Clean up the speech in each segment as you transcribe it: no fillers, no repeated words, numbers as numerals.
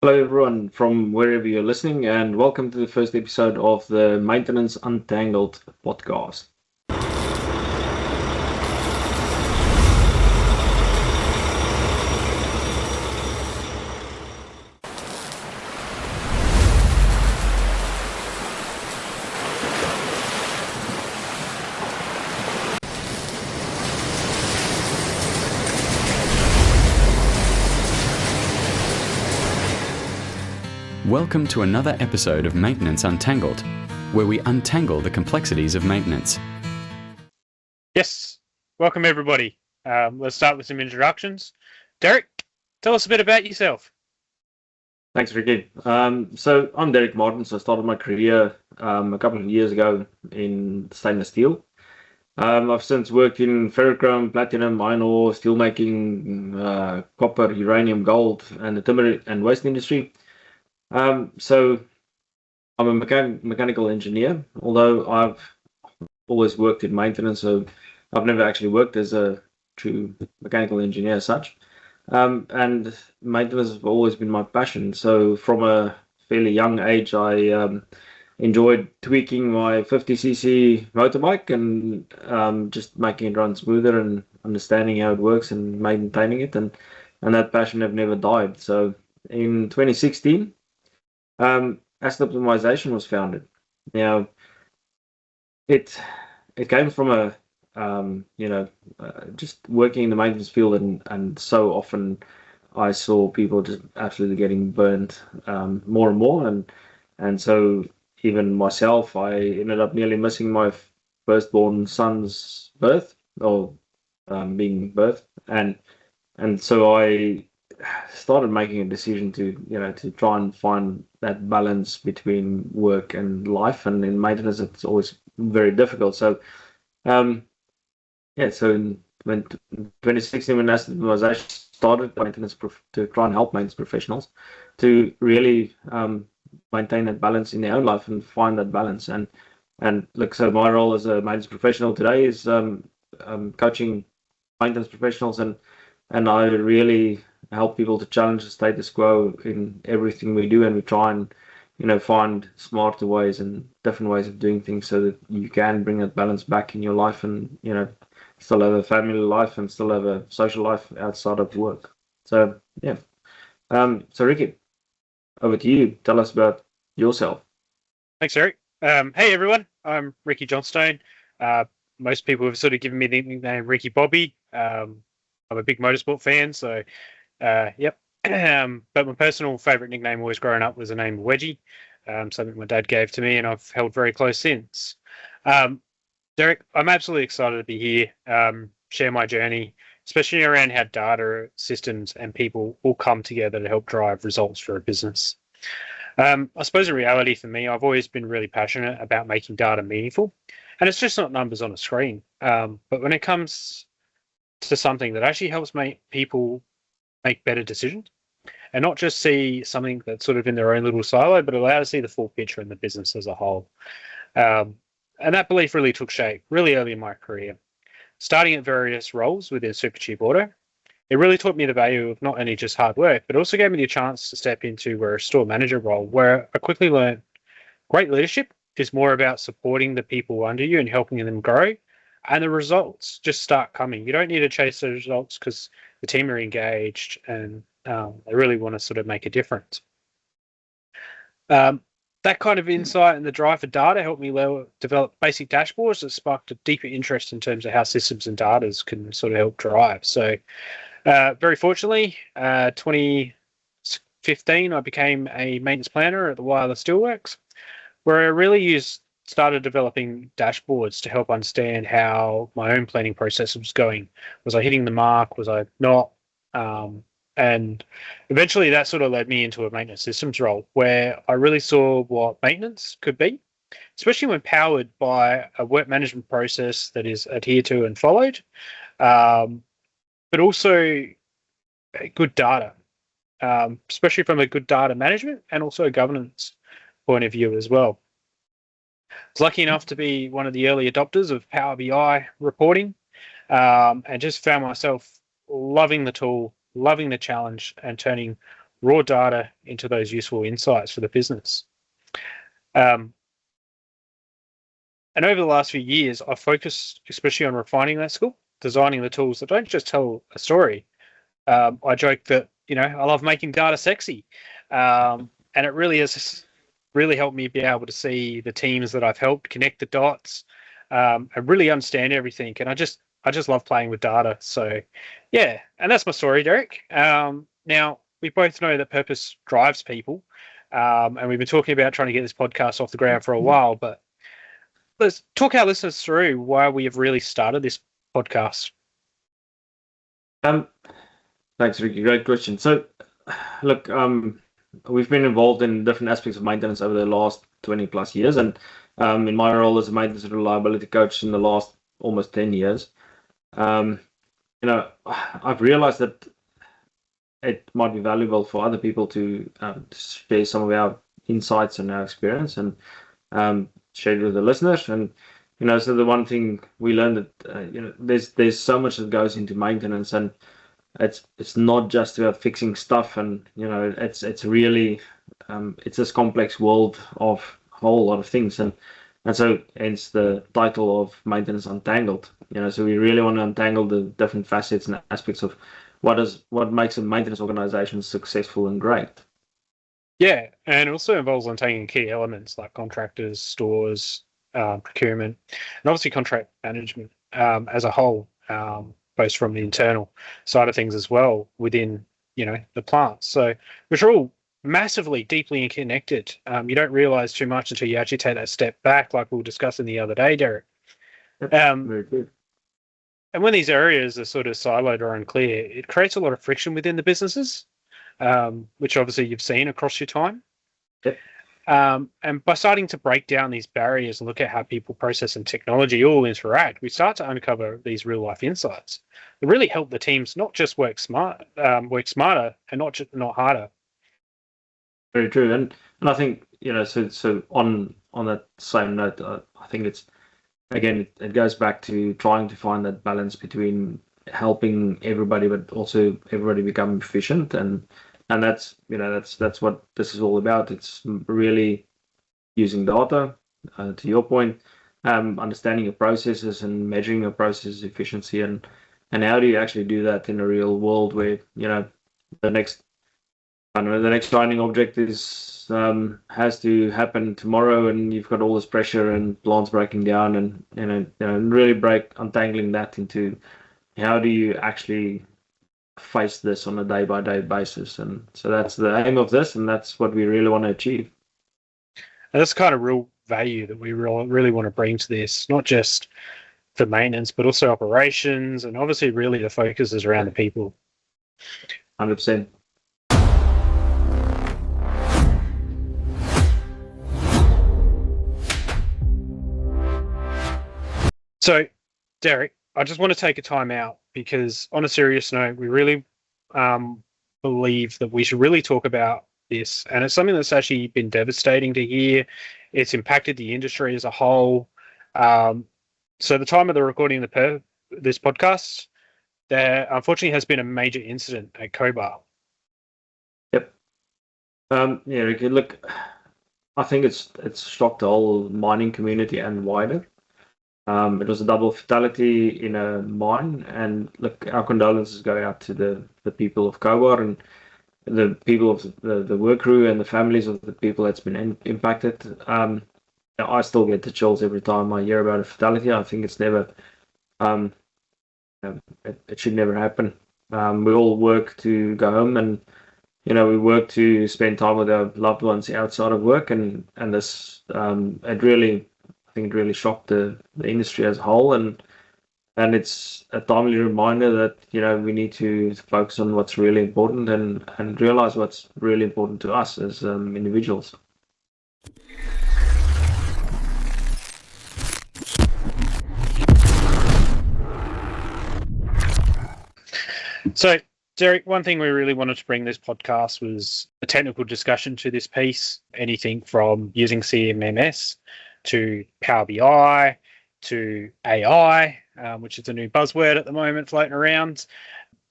Hello, everyone, from wherever you're listening, and welcome to the first episode of the Maintenance Untangled podcast. Welcome to another episode of Maintenance Untangled, where we untangle the complexities of maintenance. Yes, welcome everybody. Let's start with some introductions. Derick, tell us a bit about yourself. Thanks, Ricky. So I'm Derick Martin. So I started my career a couple of years ago in stainless steel. I've since worked in ferrochrome, platinum, iron ore, steelmaking, copper, uranium, gold, and the timber and waste industry. So I'm a mechanical engineer, although I've always worked in maintenance, so I've never actually worked as a true mechanical engineer as such. And maintenance has always been my passion. So from a fairly young age, I enjoyed tweaking my 50cc motorbike and just making it run smoother and understanding how it works and maintaining it. And that passion have never died. So in 2016, Asset Optimization was founded. Now, it it came from a just working in the maintenance field, and so often I saw people just absolutely getting burned more and more, and so even myself, I ended up nearly missing my firstborn son's birth, or being birthed, and so I started making a decision to try and find that balance between work and life, and in maintenance it's always very difficult. So so when 2016, when asset optimization started, maintenance to try and help maintenance professionals to really maintain that balance in their own life and find that balance. And look, so my role as a maintenance professional today is coaching maintenance professionals, and I really help people to challenge the status quo in everything we do, and we try and find smarter ways and different ways of doing things so that you can bring that balance back in your life, and still have a family life and still have a social life outside of work. So yeah. So Ricky, over to you. Tell us about yourself. Thanks, Derick. Hey everyone, I'm Ricky Johnstone. Most people have sort of given me the nickname Ricky Bobby. I'm a big motorsport fan, so yep. But my personal favourite nickname always growing up was the name Wedgie, something my dad gave to me, and I've held very close since. Derick, I'm absolutely excited to be here, share my journey, especially around how data, systems, and people all come together to help drive results for a business. I suppose in reality for me, I've always been really passionate about making data meaningful, and it's just not numbers on a screen. But when it comes to something that actually helps make people make better decisions, and not just see something that's sort of in their own little silo, but allow to see the full picture in the business as a whole. And that belief really took shape really early in my career. Starting at various roles within Supercheap Auto, it really taught me the value of not only just hard work, but also gave me the chance to step into a store manager role where I quickly learned great leadership is more about supporting the people under you and helping them grow. And the results just start coming. You don't need to chase those results because the team are engaged and they really want to sort of make a difference. That kind of insight and the drive for data helped me develop basic dashboards that sparked a deeper interest in terms of how systems and data can sort of help drive. So very fortunately, 2015, I became a maintenance planner at the Wireless Steelworks, where I really started developing dashboards to help understand how my own planning process was going. Was I hitting the mark? Was I not? And eventually that sort of led me into a maintenance systems role where I really saw what maintenance could be, especially when powered by a work management process that is adhered to and followed, but also good data, especially from a good data management and also governance point of view as well. I was lucky enough to be one of the early adopters of Power BI reporting, and just found myself loving the tool, loving the challenge, and turning raw data into those useful insights for the business. And over the last few years, I've focused especially on refining that skill, designing the tools that don't just tell a story. I joke that, I love making data sexy. And it really has really helped me be able to see the teams that I've helped connect the dots, and really understand everything. And I just love playing with data. So, yeah, and that's my story, Derick. Now, we both know that purpose drives people, and we've been talking about trying to get this podcast off the ground for a while, but let's talk our listeners through why we have really started this podcast. Thanks, Ricky. Great question. So, look, we've been involved in different aspects of maintenance over the last 20 plus years, and in my role as a maintenance and reliability coach in the last almost 10 years, I've realized that it might be valuable for other people to share some of our insights and our experience and share it with the listeners. And so the one thing we learned that there's so much that goes into maintenance, and it's not just about fixing stuff, and it's really it's this complex world of a whole lot of things, and so hence the title of Maintenance Untangled. So we really want to untangle the different facets and aspects of what makes a maintenance organization successful and great. Yeah, and it also involves untangling key elements like contractors, stores, procurement, and obviously contract management as a whole, both from the internal side of things as well within the plant. So which are all massively, deeply connected. You don't realize too much until you actually take that step back, like we were discussing the other day, Derick. Very good. And when these areas are sort of siloed or unclear, it creates a lot of friction within the businesses, which obviously you've seen across your time. Yep. And by starting to break down these barriers and look at how people, process, and technology all interact, we start to uncover these real-life insights that really help the teams not just work smarter, and not harder. Very true, and I think so on that same note, I think it's again it goes back to trying to find that balance between helping everybody, but also everybody become efficient, and that's that's what this is all about. It's really using data, to your point, understanding your processes and measuring your process efficiency, and how do you actually do that in a real world where the next shining object has to happen tomorrow, and you've got all this pressure and plants breaking down, and really untangling that into how do you actually face this on a day-by-day basis. And so that's the aim of this, and that's what we really want to achieve. And that's kind of real value that we really want to bring to this, not just for maintenance, but also operations, and obviously really the focus is around the people. 100%. So, Derick, I just want to take a time out because, on a serious note, we really believe that we should really talk about this, and it's something that's actually been devastating to hear. It's impacted the industry as a whole. So, the time of the recording of this podcast, there unfortunately has been a major incident at Cobar. Yep. Yeah, Ricky, look, I think it's shocked the whole mining community and wider. It was a double fatality in a mine, and look, our condolences go out to the people of Cobar and the people of the work crew and the families of the people that's been impacted. I still get the chills every time I hear about a fatality. I think it's never, it should never happen. We all work to go home, and we work to spend time with our loved ones outside of work, and this it really shocked the industry as a whole, and it's a timely reminder that we need to focus on what's really important and realize what's really important to us as individuals. So, Derick, one thing we really wanted to bring this podcast was a technical discussion to this piece. Anything from using CMMS to Power BI to AI, which is a new buzzword at the moment floating around.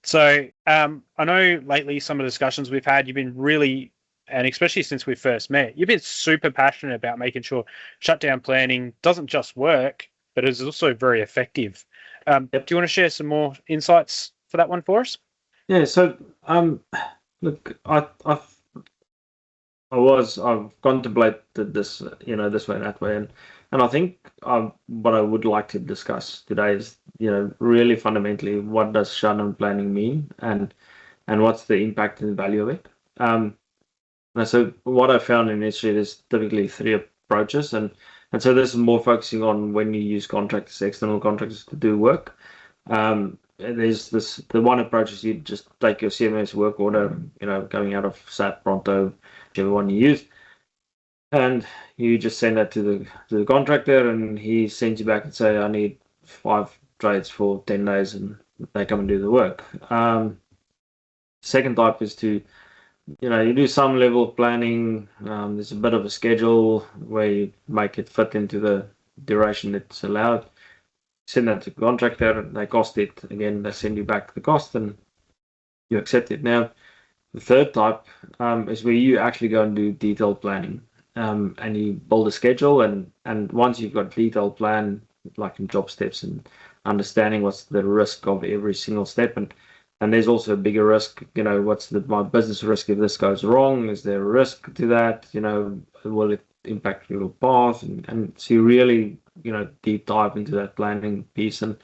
So I know lately some of the discussions we've had, you've been really, and especially since we first met, you've been super passionate about making sure shutdown planning doesn't just work, but is also very effective. Do you want to share some more insights for that one for us? Yeah. So look, I've contemplated this, this way and that way, and I think what I would like to discuss today is, really fundamentally, what does shutdown planning mean, and what's the impact and value of it. And so what I found initially, there's typically three approaches, and so this is more focusing on when you use contractors, external contractors to do work. There's the one approach is you just take your CMS work order, going out of SAP, Pronto, whichever one you use, and you just send that to the contractor, and he sends you back and say, I need 5 trades for 10 days, and they come and do the work. Second type is to, you do some level of planning. There's a bit of a schedule where you make it fit into the duration that's allowed. Send that to the contractor, they cost it. Again, they send you back the cost and you accept it. Now, the third type is where you actually go and do detailed planning. And you build a schedule, and once you've got detailed plan, like in job steps and understanding what's the risk of every single step, and there's also a bigger risk, what's my business risk if this goes wrong? Is there a risk to that? Will it impact your path? And so you really, deep dive into that planning piece, and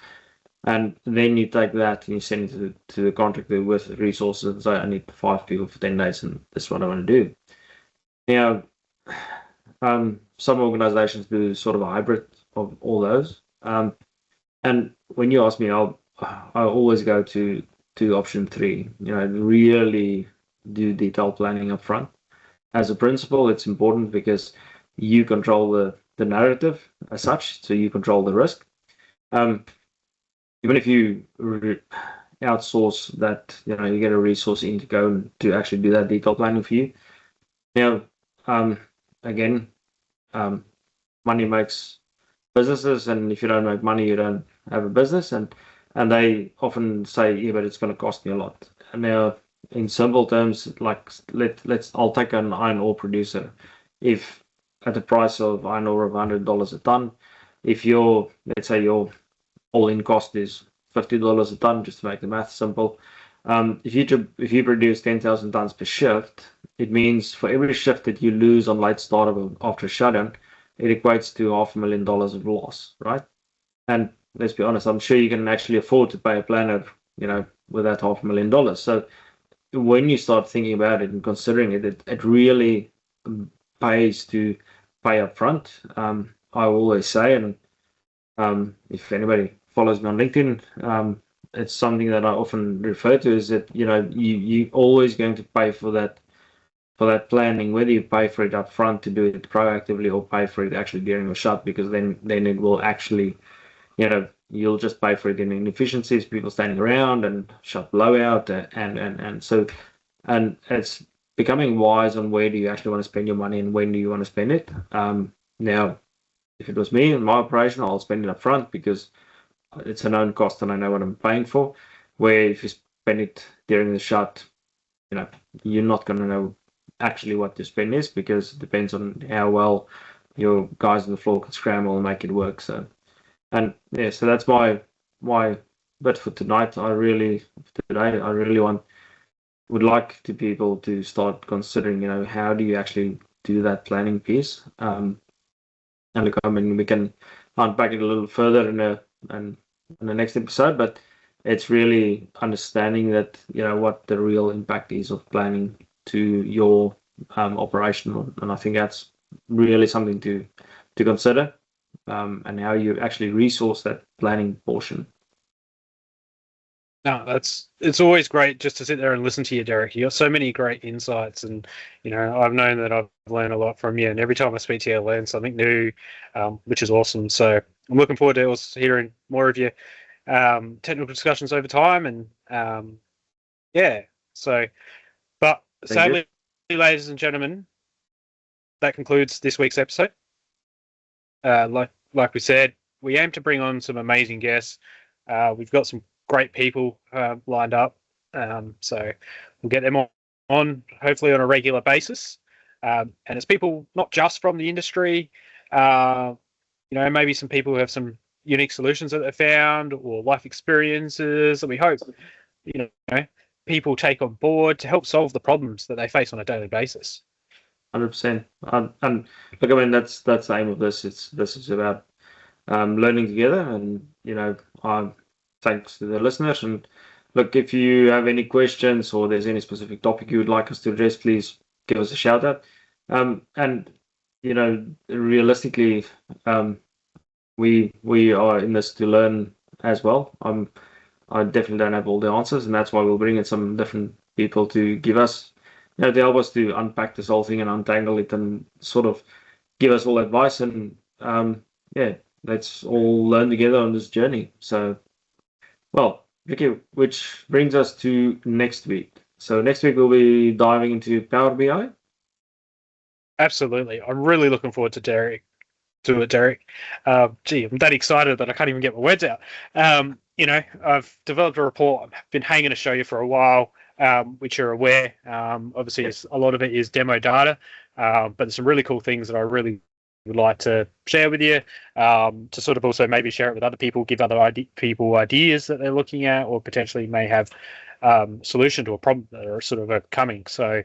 then you take that and you send it to the contractor with resources and say, I need 5 people for 10 days, and this is what I want to do. Now, some organizations do sort of a hybrid of all those. And when you ask me, I always go to option 3, really do detailed planning up front. As a principle, it's important because you control the narrative as such, so you control the risk. Even if you outsource that, you get a resource in to go to actually do that detailed planning for you. Now, again, money makes businesses, and if you don't make money, you don't have a business. And they often say, yeah, but it's going to cost me a lot. And now, in simple terms, like I'll take an iron ore producer. If at the price of iron ore of $100 a ton, if let's say your all-in cost is $50 a ton, just to make the math simple. If you produce 10,000 tons per shift, it means for every shift that you lose on late startup after shutdown, it equates to $500,000 of loss, right? And let's be honest, I'm sure you can actually afford to pay a planner, with that $500,000. So when you start thinking about it and considering it really pays to pay up front. I always say, and if anybody follows me on LinkedIn, it's something that I often refer to, is that you're always going to pay for that planning, whether you pay for it up front to do it proactively or pay for it actually during the shut, because then it will actually, you'll just pay for it in inefficiencies, people standing around and shut blowout, and so it's becoming wise on where do you actually want to spend your money and when do you want to spend it. Now, if it was me and my operation, I'll spend it up front because it's a known cost and I know what I'm paying for. Where if you spend it during the shut, you're not going to know actually what the spend is, because it depends on how well your guys on the floor can scramble and make it work. So that's my bit for tonight. I really would like to people to start considering, how do you actually do that planning piece. And look, I mean, we can unpack it a little further in the next episode, but it's really understanding that, what the real impact is of planning to your operation, and I think that's really something to consider, and how you actually resource that planning portion. No, it's always great just to sit there and listen to you, Derick. You got so many great insights, and I've known that I've learned a lot from you. And every time I speak to you, I learn something new, which is awesome. So I'm looking forward to hearing more of your technical discussions over time. And so, but sadly, ladies and gentlemen, that concludes this week's episode. Like we said, we aim to bring on some amazing guests. We've got some great people lined up. So we'll get them on hopefully on a regular basis. And it's people not just from the industry, maybe some people who have some unique solutions that they found or life experiences that we hope, people take on board to help solve the problems that they face on a daily basis. 100%. And look, I mean, that's the aim of this. This is about learning together, and thanks to the listeners. And look, if you have any questions or there's any specific topic you would like us to address, please give us a shout out. And realistically, we are in this to learn as well. I definitely don't have all the answers, and that's why we'll bring in some different people to give us, to help us to unpack this whole thing and untangle it and sort of give us all advice. And let's all learn together on this journey. So, well, Vicky, which brings us to next week. So next week we'll be diving into Power BI. Absolutely. I'm really looking forward to Derick. I'm that excited that I can't even get my words out. I've developed a report. I've been hanging to show you for a while, which you're aware. Obviously, a lot of it is demo data, but there's some really cool things that I really would like to share with you, to sort of also maybe share it with other people, give other people ideas that they're looking at, or potentially may have solution to a problem that are sort of coming. So,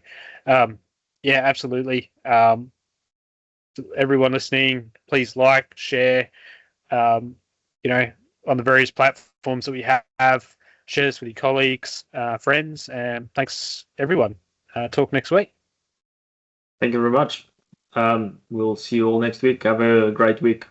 absolutely. Everyone listening, please like, share, on the various platforms that we have, share this with your colleagues, friends, and thanks everyone. Talk next week. Thank you very much. We'll see you all next week. Have a great week.